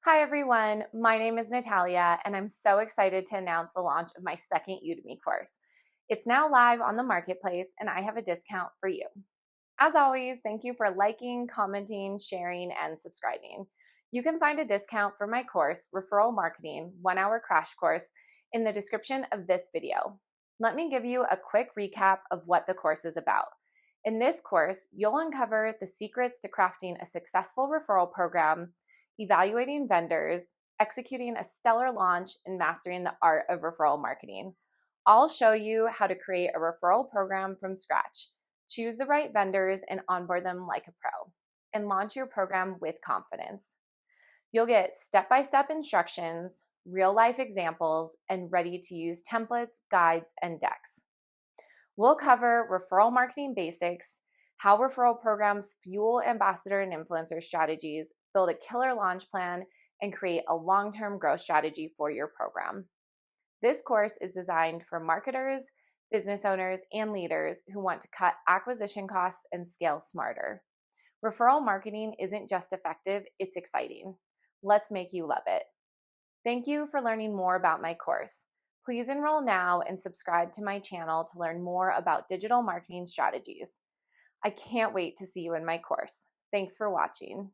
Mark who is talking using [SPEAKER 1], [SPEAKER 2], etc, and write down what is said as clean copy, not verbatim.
[SPEAKER 1] Hi everyone, my name is Natalia and I'm so excited to announce the launch of my second Udemy course. It's now live on the marketplace and I have a discount for you. As always, thank you for liking, commenting, sharing, and subscribing. You can find a discount for my course, Referral Marketing 1-Hour Crash Course, in the description of this video. Let me give you a quick recap of what the course is about. In this course, you'll uncover the secrets to crafting a successful referral program, evaluating vendors, executing a stellar launch, and mastering the art of referral marketing. I'll show you how to create a referral program from scratch, choose the right vendors and onboard them like a pro, and launch your program with confidence. You'll get step-by-step instructions, real-life examples, and ready-to-use templates, guides, and decks. We'll cover referral marketing basics, how referral programs fuel ambassador and influencer strategies, build a killer launch plan, and create a long-term growth strategy for your program. This course is designed for marketers, business owners, and leaders who want to cut acquisition costs and scale smarter. Referral marketing isn't just effective, it's exciting. Let's make you love it. Thank you for learning more about my course. Please enroll now and subscribe to my channel to learn more about digital marketing strategies. I can't wait to see you in my course. Thanks for watching.